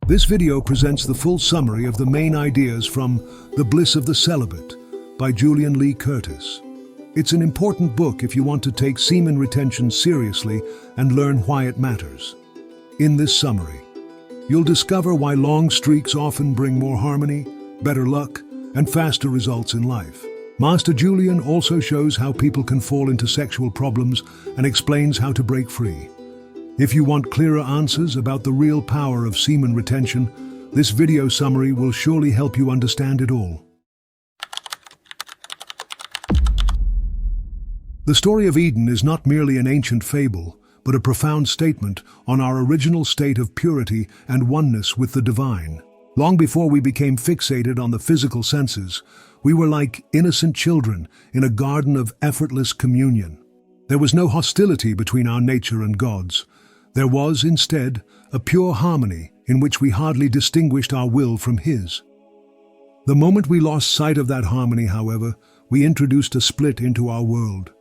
This video presents the full summary of the main ideas from The Bliss of the Celibate by Julian Lee Curtis. It's an important book if you want to take semen retention seriously and learn why it matters. In this summary, you'll discover why long streaks often bring more harmony, better luck, and faster results in life. Master Julian also shows how people can fall into sexual problems and explains how to break free. If you want clearer answers about the real power of semen retention, this video summary will surely help you understand it all. The story of Eden is not merely an ancient fable, but a profound statement on our original state of purity and oneness with the divine. Long before we became fixated on the physical senses, we were like innocent children in a garden of effortless communion. There was no hostility between our nature and God's. There was, instead, a pure harmony in which we hardly distinguished our will from His. The moment we lost sight of that harmony, however, we introduced a split into our world,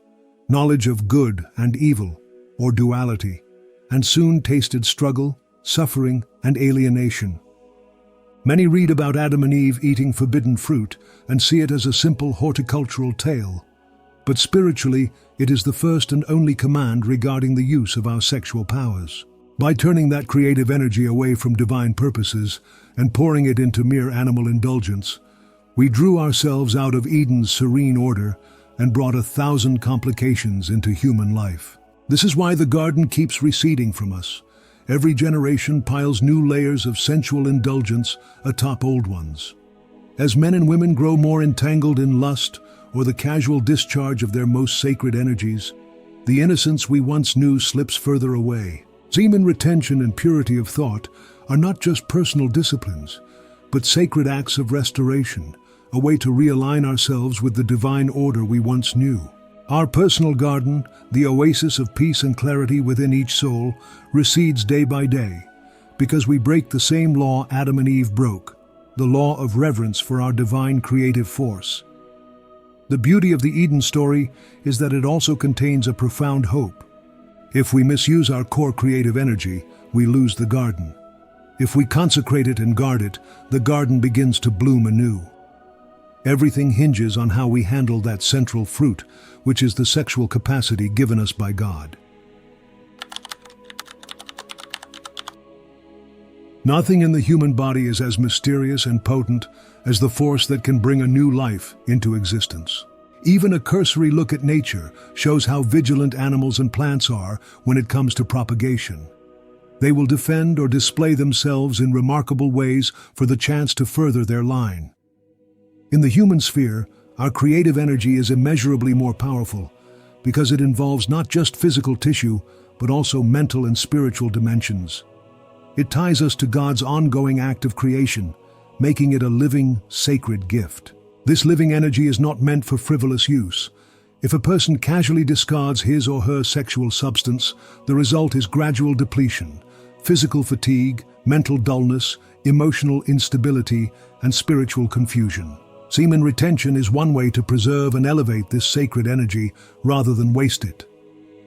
knowledge of good and evil, or duality, and soon tasted struggle, suffering, and alienation. Many read about Adam and Eve eating forbidden fruit and see it as a simple horticultural tale. But spiritually, it is the first and only command regarding the use of our sexual powers. By turning that creative energy away from divine purposes and pouring it into mere animal indulgence, we drew ourselves out of Eden's serene order and brought 1,000 complications into human life. This is why the garden keeps receding from us. Every generation piles new layers of sensual indulgence atop old ones. As men and women grow more entangled in lust or the casual discharge of their most sacred energies, the innocence we once knew slips further away. Semen retention and purity of thought are not just personal disciplines, but sacred acts of restoration, a way to realign ourselves with the divine order we once knew. Our personal garden, the oasis of peace and clarity within each soul, recedes day by day, because we break the same law Adam and Eve broke, the law of reverence for our divine creative force. The beauty of the Eden story is that it also contains a profound hope. If we misuse our core creative energy, we lose the garden. If we consecrate it and guard it, the garden begins to bloom anew. Everything hinges on how we handle that central fruit, which is the sexual capacity given us by God. Nothing in the human body is as mysterious and potent as the force that can bring a new life into existence. Even a cursory look at nature shows how vigilant animals and plants are when it comes to propagation. They will defend or display themselves in remarkable ways for the chance to further their line. In the human sphere, our creative energy is immeasurably more powerful because it involves not just physical tissue, but also mental and spiritual dimensions. It ties us to God's ongoing act of creation, making it a living, sacred gift. This living energy is not meant for frivolous use. If a person casually discards his or her sexual substance, the result is gradual depletion, physical fatigue, mental dullness, emotional instability, and spiritual confusion. Semen retention is one way to preserve and elevate this sacred energy rather than waste it.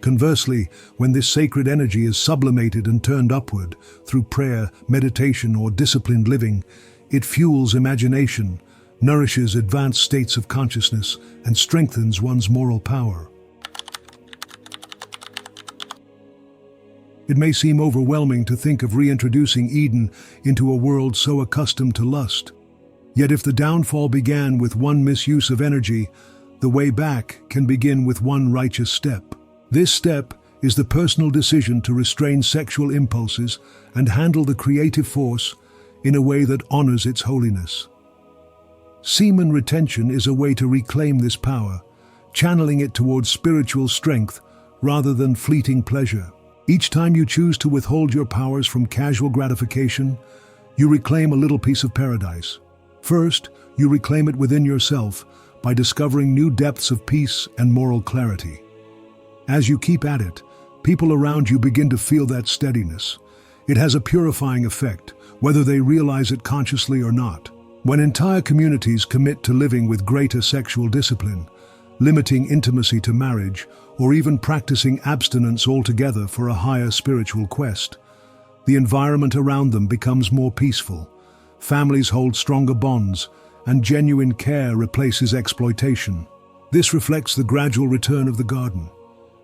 Conversely, when this sacred energy is sublimated and turned upward through prayer, meditation, or disciplined living, it fuels imagination, nourishes advanced states of consciousness, and strengthens one's moral power. It may seem overwhelming to think of reintroducing Eden into a world so accustomed to lust. Yet if the downfall began with one misuse of energy, the way back can begin with one righteous step. This step is the personal decision to restrain sexual impulses and handle the creative force in a way that honors its holiness. Semen retention is a way to reclaim this power, channeling it towards spiritual strength rather than fleeting pleasure. Each time you choose to withhold your powers from casual gratification, you reclaim a little piece of paradise. First, you reclaim it within yourself by discovering new depths of peace and moral clarity. As you keep at it, people around you begin to feel that steadiness. It has a purifying effect, whether they realize it consciously or not. When entire communities commit to living with greater sexual discipline, limiting intimacy to marriage, or even practicing abstinence altogether for a higher spiritual quest, the environment around them becomes more peaceful. Families hold stronger bonds, and genuine care replaces exploitation. This reflects the gradual return of the garden,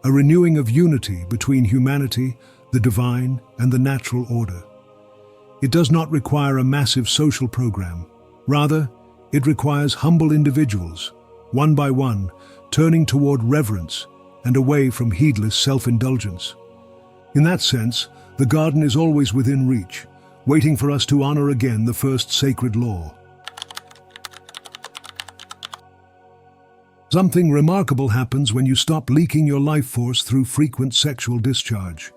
a renewing of unity between humanity, the divine, and the natural order. It does not require a massive social program. Rather, it requires humble individuals, one by one, turning toward reverence and away from heedless self-indulgence. In that sense, the garden is always within reach, waiting for us to honor again the first sacred law. Something remarkable happens when you stop leaking your life force through frequent sexual discharge.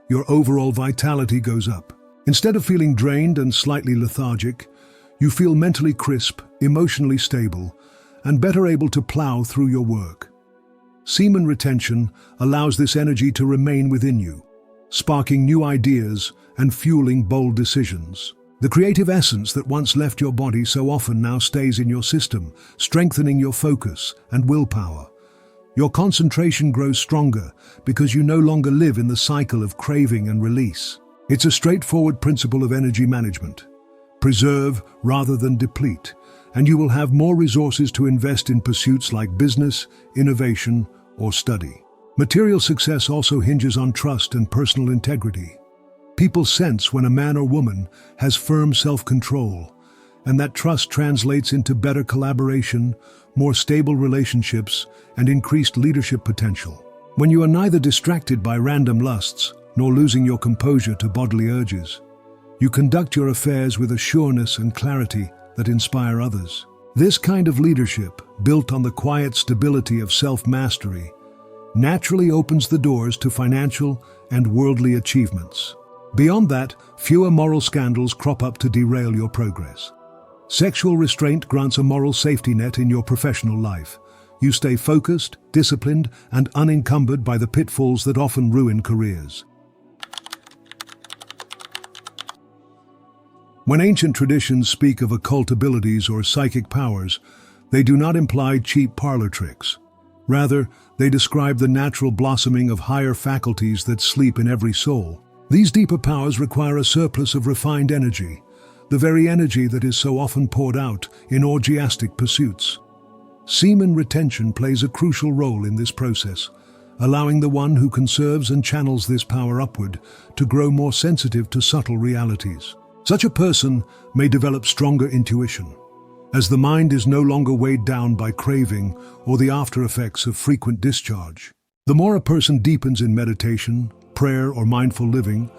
Your overall vitality goes up. Instead of feeling drained and slightly lethargic, you feel mentally crisp, emotionally stable, and better able to plow through your work. Semen retention allows this energy to remain within you, sparking new ideas and fueling bold decisions. The creative essence that once left your body so often now stays in your system, strengthening your focus and willpower. Your concentration grows stronger because you no longer live in the cycle of craving and release. It's a straightforward principle of energy management. Preserve rather than deplete, and you will have more resources to invest in pursuits like business, innovation, or study. Material success also hinges on trust and personal integrity. People sense when a man or woman has firm self-control, and that trust translates into better collaboration, more stable relationships, and increased leadership potential. When you are neither distracted by random lusts nor losing your composure to bodily urges, you conduct your affairs with a sureness and clarity that inspire others. This kind of leadership, built on the quiet stability of self-mastery, naturally opens the doors to financial and worldly achievements. Beyond that, fewer moral scandals crop up to derail your progress. Sexual restraint grants a moral safety net in your professional life. You stay focused, disciplined, and unencumbered by the pitfalls that often ruin careers. When ancient traditions speak of occult abilities or psychic powers, they do not imply cheap parlor tricks. Rather, they describe the natural blossoming of higher faculties that sleep in every soul. These deeper powers require a surplus of refined energy, the very energy that is so often poured out in orgiastic pursuits. Semen retention plays a crucial role in this process, allowing the one who conserves and channels this power upward to grow more sensitive to subtle realities. Such a person may develop stronger intuition, as the mind is no longer weighed down by craving or the after effects of frequent discharge. The more a person deepens in meditation, prayer, or mindful living,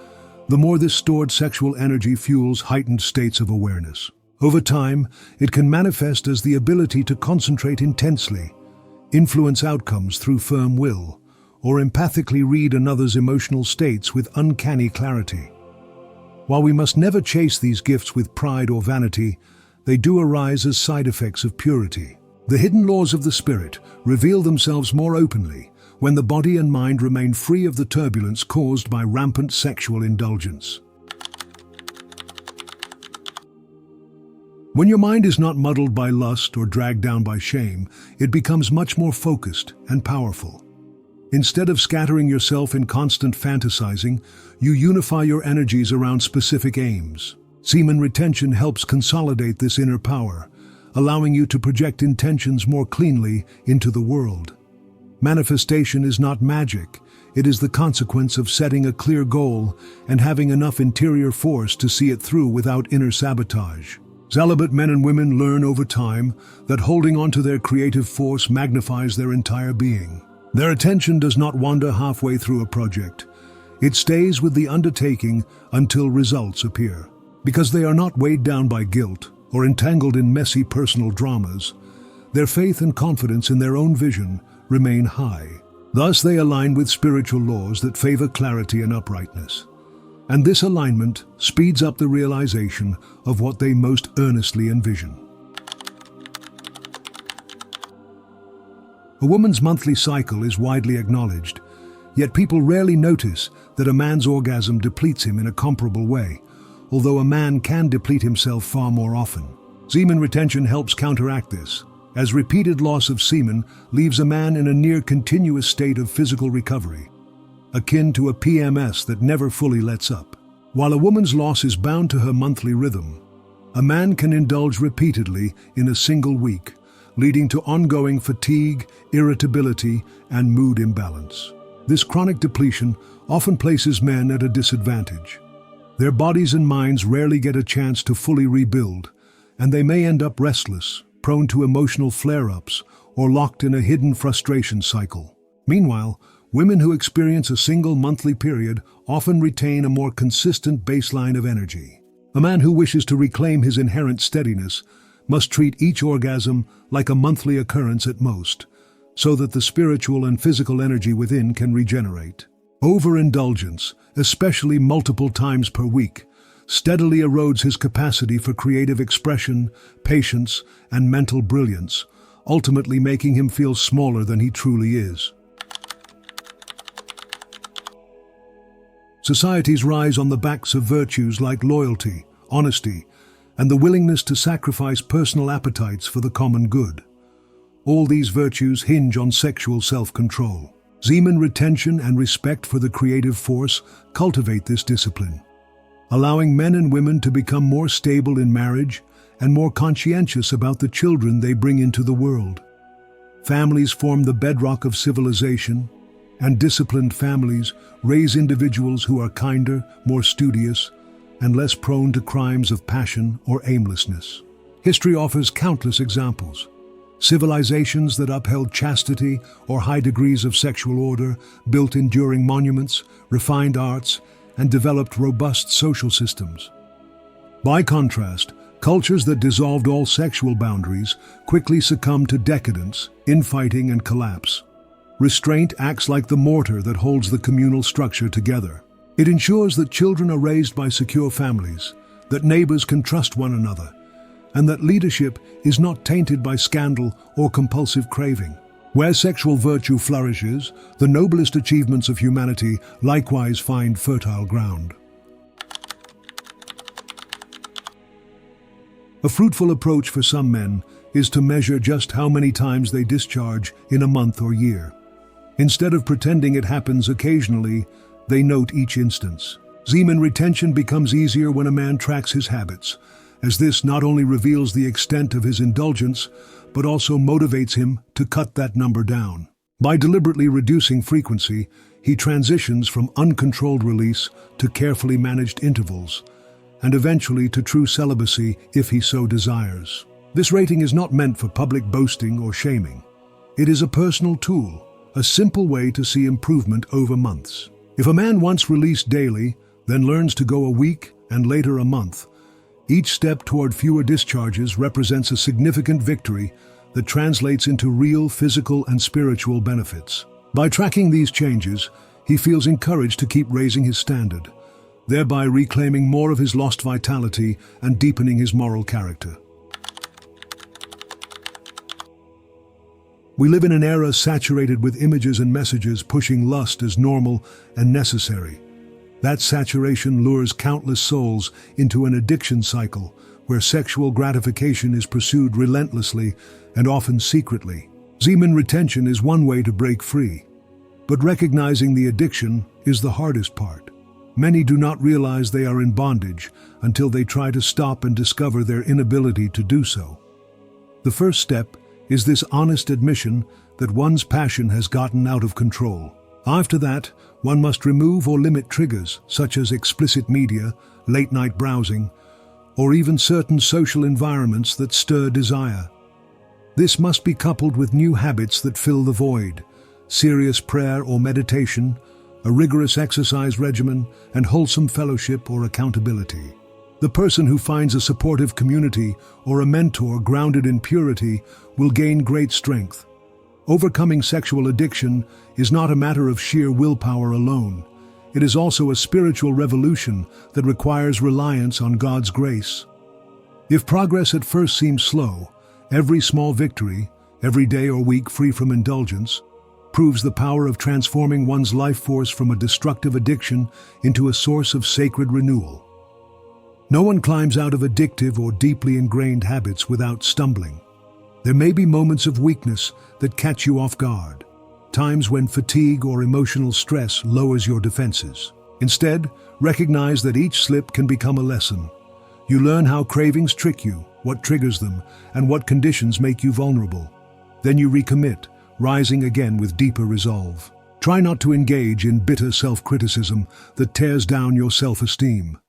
the more this stored sexual energy fuels heightened states of awareness. Over time, it can manifest as the ability to concentrate intensely, influence outcomes through firm will, or empathically read another's emotional states with uncanny clarity. While we must never chase these gifts with pride or vanity, they do arise as side effects of purity. The hidden laws of the spirit reveal themselves more openly when the body and mind remain free of the turbulence caused by rampant sexual indulgence. When your mind is not muddled by lust or dragged down by shame, it becomes much more focused and powerful. Instead of scattering yourself in constant fantasizing, you unify your energies around specific aims. Semen retention helps consolidate this inner power, allowing you to project intentions more cleanly into the world. Manifestation is not magic. It is the consequence of setting a clear goal and having enough interior force to see it through without inner sabotage. Celibate men and women learn over time that holding on to their creative force magnifies their entire being. Their attention does not wander halfway through a project. It stays with the undertaking until results appear. Because they are not weighed down by guilt or entangled in messy personal dramas, their faith and confidence in their own vision remain high. Thus they align with spiritual laws that favor clarity and uprightness. And this alignment speeds up the realization of what they most earnestly envision. A woman's monthly cycle is widely acknowledged, yet people rarely notice that a man's orgasm depletes him in a comparable way, although a man can deplete himself far more often. Semen retention helps counteract this, as repeated loss of semen leaves a man in a near-continuous state of physical recovery, akin to a PMS that never fully lets up. While a woman's loss is bound to her monthly rhythm, a man can indulge repeatedly in a single week, leading to ongoing fatigue, irritability, and mood imbalance. This chronic depletion often places men at a disadvantage. Their bodies and minds rarely get a chance to fully rebuild, and they may end up restless, prone to emotional flare-ups, or locked in a hidden frustration cycle. Meanwhile, women who experience a single monthly period often retain a more consistent baseline of energy. A man who wishes to reclaim his inherent steadiness must treat each orgasm like a monthly occurrence at most, so that the spiritual and physical energy within can regenerate. Overindulgence, especially multiple times per week, steadily erodes his capacity for creative expression, patience, and mental brilliance, ultimately making him feel smaller than he truly is. Societies rise on the backs of virtues like loyalty, honesty, and the willingness to sacrifice personal appetites for the common good. All these virtues hinge on sexual self-control. Semen retention and respect for the creative force cultivate this discipline, allowing men and women to become more stable in marriage and more conscientious about the children they bring into the world. Families form the bedrock of civilization, and disciplined families raise individuals who are kinder, more studious, and less prone to crimes of passion or aimlessness. History offers countless examples. Civilizations that upheld chastity or high degrees of sexual order built enduring monuments, refined arts, and developed robust social systems. By contrast, cultures that dissolved all sexual boundaries quickly succumbed to decadence, infighting, and collapse. Restraint acts like the mortar that holds the communal structure together. It ensures that children are raised by secure families, that neighbors can trust one another, and that leadership is not tainted by scandal or compulsive craving. Where sexual virtue flourishes, the noblest achievements of humanity likewise find fertile ground. A fruitful approach for some men is to measure just how many times they discharge in a month or year. Instead of pretending it happens occasionally, they note each instance. Semen retention becomes easier when a man tracks his habits, as this not only reveals the extent of his indulgence, but also motivates him to cut that number down. By deliberately reducing frequency, he transitions from uncontrolled release to carefully managed intervals, and eventually to true celibacy if he so desires. This rating is not meant for public boasting or shaming. It is a personal tool, a simple way to see improvement over months. If a man once released daily, then learns to go a week and later a month, each step toward fewer discharges represents a significant victory that translates into real physical and spiritual benefits. By tracking these changes, he feels encouraged to keep raising his standard, thereby reclaiming more of his lost vitality and deepening his moral character. We live in an era saturated with images and messages pushing lust as normal and necessary. That saturation lures countless souls into an addiction cycle where sexual gratification is pursued relentlessly and often secretly. Semen retention is one way to break free, but recognizing the addiction is the hardest part. Many do not realize they are in bondage until they try to stop and discover their inability to do so. The first step is this honest admission that one's passion has gotten out of control. After that, one must remove or limit triggers such as explicit media, late-night browsing, or even certain social environments that stir desire. This must be coupled with new habits that fill the void: serious prayer or meditation, a rigorous exercise regimen, and wholesome fellowship or accountability. The person who finds a supportive community or a mentor grounded in purity will gain great strength. Overcoming sexual addiction is not a matter of sheer willpower alone. It is also a spiritual revolution that requires reliance on God's grace. If progress at first seems slow, every small victory, every day or week free from indulgence, proves the power of transforming one's life force from a destructive addiction into a source of sacred renewal. No one climbs out of addictive or deeply ingrained habits without stumbling. There may be moments of weakness that catch you off guard, times when fatigue or emotional stress lowers your defenses. Instead, recognize that each slip can become a lesson. You learn how cravings trick you, what triggers them, and what conditions make you vulnerable. Then you recommit, rising again with deeper resolve. Try not to engage in bitter self-criticism that tears down your self-esteem.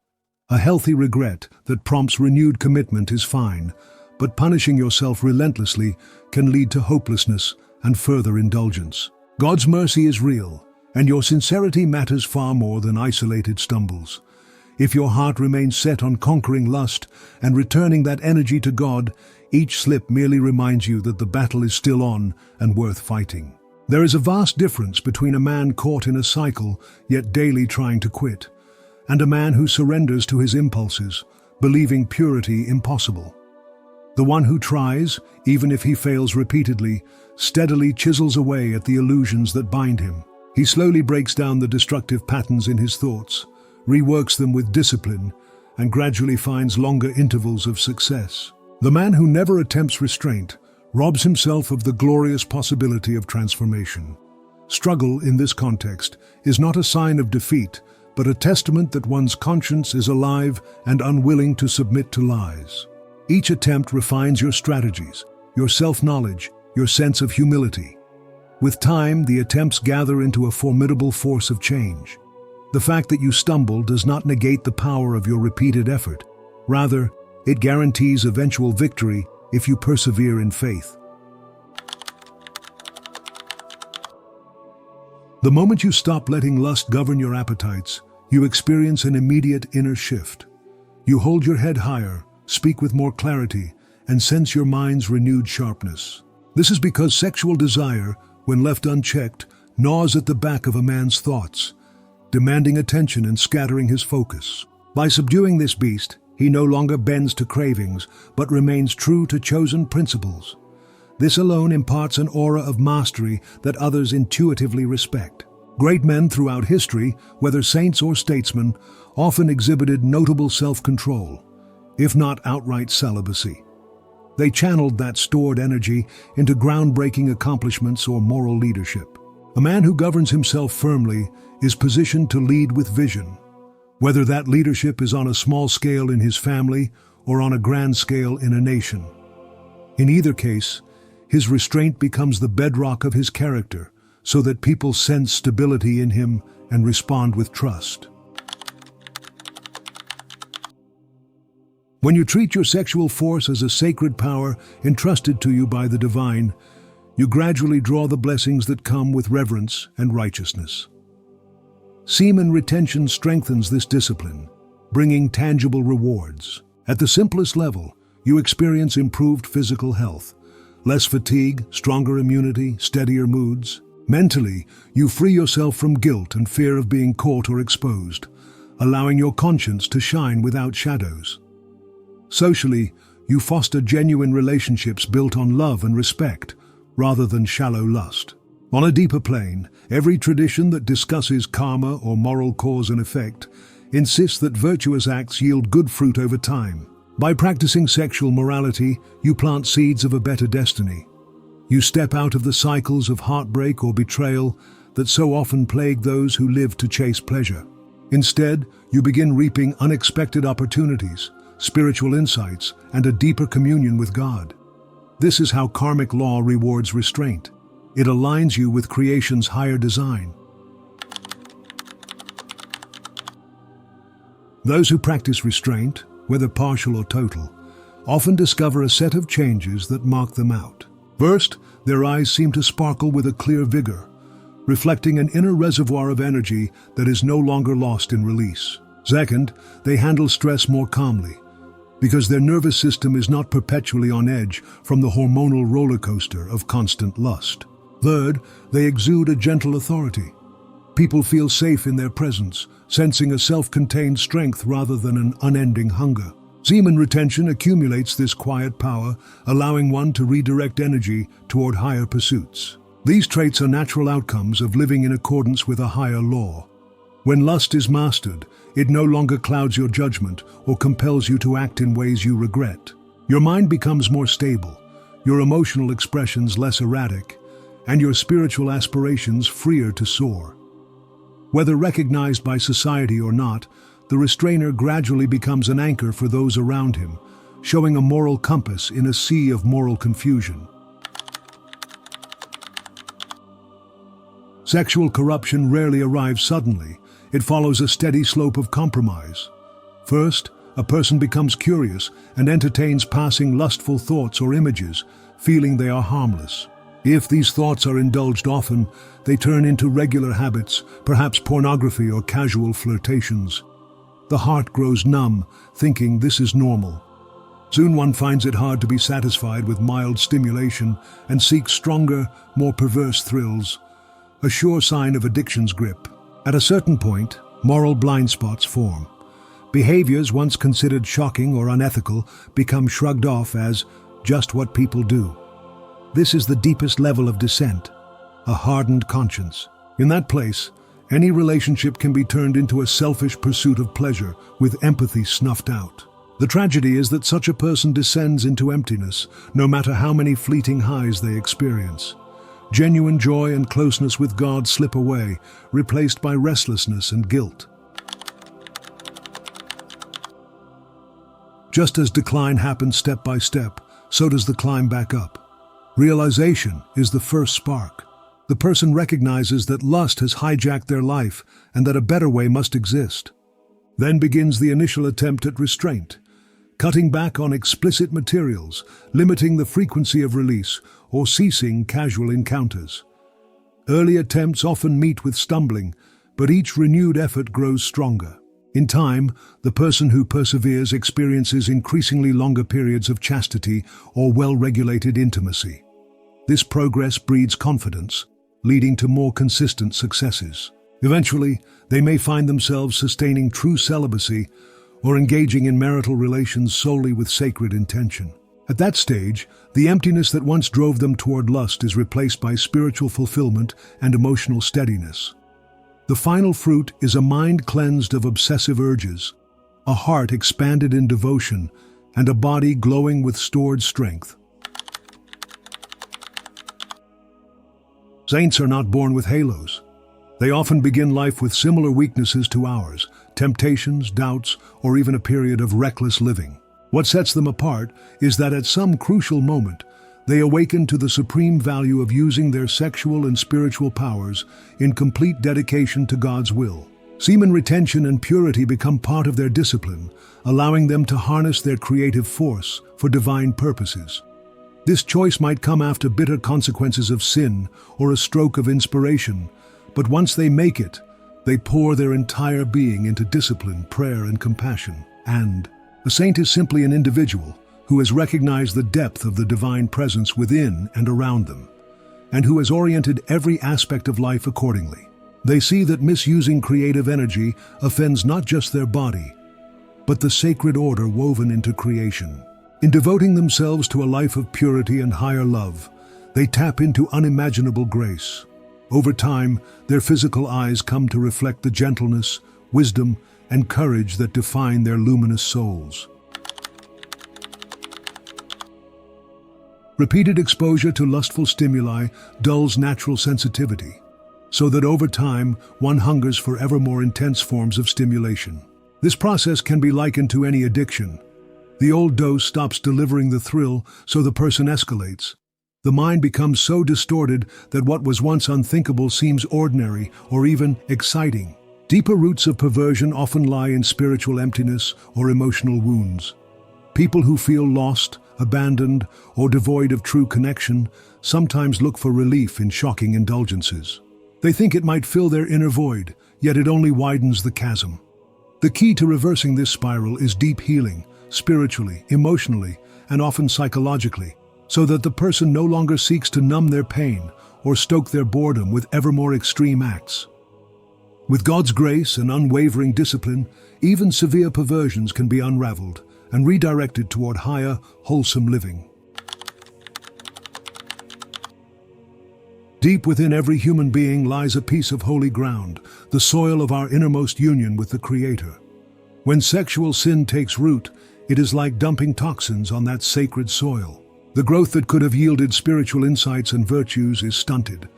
A healthy regret that prompts renewed commitment is fine, but punishing yourself relentlessly can lead to hopelessness and further indulgence. God's mercy is real, and your sincerity matters far more than isolated stumbles. If your heart remains set on conquering lust and returning that energy to God, each slip merely reminds you that the battle is still on and worth fighting. There is a vast difference between a man caught in a cycle, yet daily trying to quit, and a man who surrenders to his impulses, believing purity impossible. The one who tries, even if he fails repeatedly, steadily chisels away at the illusions that bind him. He slowly breaks down the destructive patterns in his thoughts, reworks them with discipline, and gradually finds longer intervals of success. The man who never attempts restraint robs himself of the glorious possibility of transformation. Struggle, in this context, is not a sign of defeat, but a testament that one's conscience is alive and unwilling to submit to lies. Each attempt refines your strategies, your self-knowledge, your sense of humility. With time, the attempts gather into a formidable force of change. The fact that you stumble does not negate the power of your repeated effort. Rather, it guarantees eventual victory if you persevere in faith. The moment you stop letting lust govern your appetites, you experience an immediate inner shift. You hold your head higher, speak with more clarity, and sense your mind's renewed sharpness. This is because sexual desire, when left unchecked, gnaws at the back of a man's thoughts, demanding attention and scattering his focus. By subduing this beast, he no longer bends to cravings, but remains true to chosen principles. This alone imparts an aura of mastery that others intuitively respect. Great men throughout history, whether saints or statesmen, often exhibited notable self-control, if not outright celibacy. They channeled that stored energy into groundbreaking accomplishments or moral leadership. A man who governs himself firmly is positioned to lead with vision, whether that leadership is on a small scale in his family or on a grand scale in a nation. In either case, his restraint becomes the bedrock of his character, so that people sense stability in him and respond with trust. When you treat your sexual force as a sacred power entrusted to you by the divine, you gradually draw the blessings that come with reverence and righteousness. Semen retention strengthens this discipline, bringing tangible rewards. At the simplest level, you experience improved physical health, less fatigue, stronger immunity, steadier moods. Mentally, you free yourself from guilt and fear of being caught or exposed, allowing your conscience to shine without shadows. Socially, you foster genuine relationships built on love and respect, rather than shallow lust. On a deeper plane, every tradition that discusses karma or moral cause and effect insists that virtuous acts yield good fruit over time. By practicing sexual morality, you plant seeds of a better destiny. You step out of the cycles of heartbreak or betrayal that so often plague those who live to chase pleasure. Instead, you begin reaping unexpected opportunities, spiritual insights, and a deeper communion with God. This is how karmic law rewards restraint. It aligns you with creation's higher design. Those who practice restraint, whether partial or total, often discover a set of changes that mark them out. First, their eyes seem to sparkle with a clear vigor, reflecting an inner reservoir of energy that is no longer lost in release. Second, they handle stress more calmly, because their nervous system is not perpetually on edge from the hormonal roller coaster of constant lust. Third, they exude a gentle authority. People feel safe in their presence, sensing a self-contained strength rather than an unending hunger. Semen retention accumulates this quiet power, allowing one to redirect energy toward higher pursuits. These traits are natural outcomes of living in accordance with a higher law. When lust is mastered, it no longer clouds your judgment or compels you to act in ways you regret. Your mind becomes more stable, your emotional expressions less erratic, and your spiritual aspirations freer to soar. Whether recognized by society or not, the restrainer gradually becomes an anchor for those around him, showing a moral compass in a sea of moral confusion. Sexual corruption rarely arrives suddenly. It follows a steady slope of compromise. First, a person becomes curious and entertains passing lustful thoughts or images, feeling they are harmless. If these thoughts are indulged often, they turn into regular habits, perhaps pornography or casual flirtations. The heart grows numb, thinking this is normal. Soon one finds it hard to be satisfied with mild stimulation and seeks stronger, more perverse thrills, a sure sign of addiction's grip. At a certain point, moral blind spots form. Behaviors once considered shocking or unethical become shrugged off as just what people do. This is the deepest level of dissent, a hardened conscience. In that place, any relationship can be turned into a selfish pursuit of pleasure, with empathy snuffed out. The tragedy is that such a person descends into emptiness, no matter how many fleeting highs they experience. Genuine joy and closeness with God slip away, replaced by restlessness and guilt. Just as decline happens step by step, so does the climb back up. Realization is the first spark. The person recognizes that lust has hijacked their life and that a better way must exist. Then begins the initial attempt at restraint, cutting back on explicit materials, limiting the frequency of release, or ceasing casual encounters. Early attempts often meet with stumbling, but each renewed effort grows stronger. In time, the person who perseveres experiences increasingly longer periods of chastity or well-regulated intimacy. This progress breeds confidence, leading to more consistent successes. Eventually, they may find themselves sustaining true celibacy or engaging in marital relations solely with sacred intention. At that stage, the emptiness that once drove them toward lust is replaced by spiritual fulfillment and emotional steadiness. The final fruit is a mind cleansed of obsessive urges, a heart expanded in devotion, and a body glowing with stored strength. Saints are not born with halos. They often begin life with similar weaknesses to ours, temptations, doubts, or even a period of reckless living. What sets them apart is that at some crucial moment, they awaken to the supreme value of using their sexual and spiritual powers in complete dedication to God's will. Semen retention and purity become part of their discipline, allowing them to harness their creative force for divine purposes. This choice might come after bitter consequences of sin or a stroke of inspiration, but once they make it, they pour their entire being into discipline, prayer, and compassion. And a saint is simply an individual who has recognized the depth of the divine presence within and around them, and who has oriented every aspect of life accordingly. They see that misusing creative energy offends not just their body, but the sacred order woven into creation. In devoting themselves to a life of purity and higher love, they tap into unimaginable grace. Over time, their physical eyes come to reflect the gentleness, wisdom, and courage that define their luminous souls. Repeated exposure to lustful stimuli dulls natural sensitivity, so that over time, one hungers for ever more intense forms of stimulation. This process can be likened to any addiction. The old dose stops delivering the thrill, so the person escalates. The mind becomes so distorted that what was once unthinkable seems ordinary or even exciting. Deeper roots of perversion often lie in spiritual emptiness or emotional wounds. People who feel lost, abandoned, or devoid of true connection sometimes look for relief in shocking indulgences. They think it might fill their inner void, yet it only widens the chasm. The key to reversing this spiral is deep healing, spiritually, emotionally, and often psychologically, so that the person no longer seeks to numb their pain or stoke their boredom with ever more extreme acts. With God's grace and unwavering discipline, even severe perversions can be unraveled and redirected toward higher, wholesome living. Deep within every human being lies a piece of holy ground, the soil of our innermost union with the Creator. When sexual sin takes root, it is like dumping toxins on that sacred soil. The growth that could have yielded spiritual insights and virtues is stunted.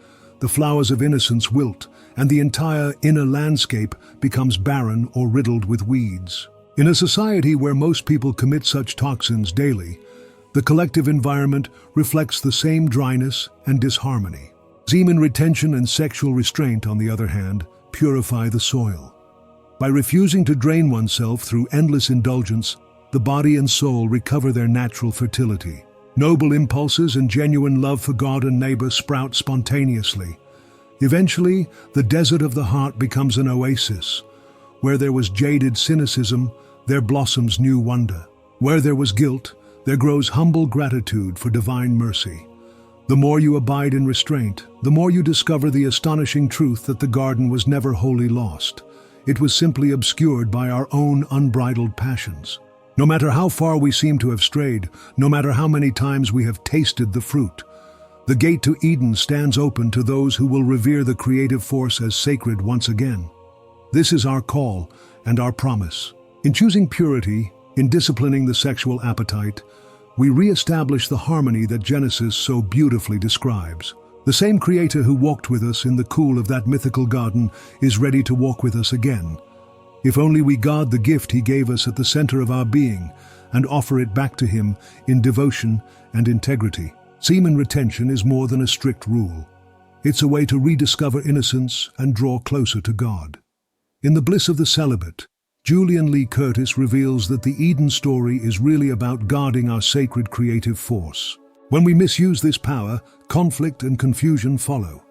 the flowers of innocence wilt, and the entire inner landscape becomes barren or riddled with weeds. In a society where most people commit such toxins daily, the collective environment reflects the same dryness and disharmony. Semen retention and sexual restraint, on the other hand, purify the soil. By refusing to drain oneself through endless indulgence, the body and soul recover their natural fertility. Noble impulses and genuine love for God and neighbor sprout spontaneously. Eventually, the desert of the heart becomes an oasis. Where there was jaded cynicism, there blossoms new wonder. Where there was guilt, there grows humble gratitude for divine mercy. The more you abide in restraint, the more you discover the astonishing truth that the garden was never wholly lost. It was simply obscured by our own unbridled passions. No matter how far we seem to have strayed, no matter how many times we have tasted the fruit, the gate to Eden stands open to those who will revere the creative force as sacred once again. This is our call and our promise. In choosing purity, in disciplining the sexual appetite, we re-establish the harmony that Genesis so beautifully describes. The same Creator who walked with us in the cool of that mythical garden is ready to walk with us again. If only we guard the gift He gave us at the center of our being and offer it back to Him in devotion and integrity. Semen retention is more than a strict rule. It's a way to rediscover innocence and draw closer to God. In The Bliss of the Celibate, Julian Lee Curtis reveals that the Eden story is really about guarding our sacred creative force. When we misuse this power, conflict and confusion follow.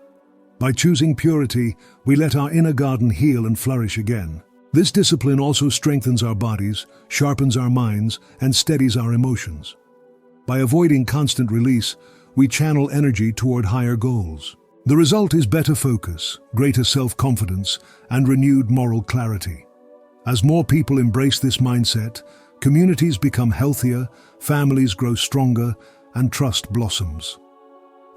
By choosing purity, we let our inner garden heal and flourish again. This discipline also strengthens our bodies, sharpens our minds, and steadies our emotions. By avoiding constant release, we channel energy toward higher goals. The result is better focus, greater self-confidence, and renewed moral clarity. As more people embrace this mindset, communities become healthier, families grow stronger, and trust blossoms.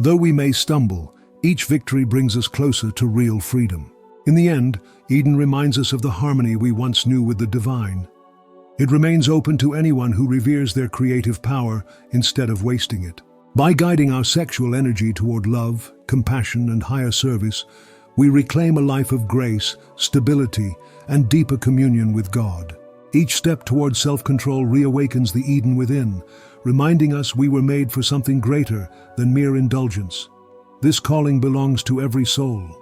Though we may stumble, each victory brings us closer to real freedom. In the end, Eden reminds us of the harmony we once knew with the divine. It remains open to anyone who reveres their creative power instead of wasting it. By guiding our sexual energy toward love, compassion, and higher service, we reclaim a life of grace, stability, and deeper communion with God. Each step toward self-control reawakens the Eden within, reminding us we were made for something greater than mere indulgence. This calling belongs to every soul,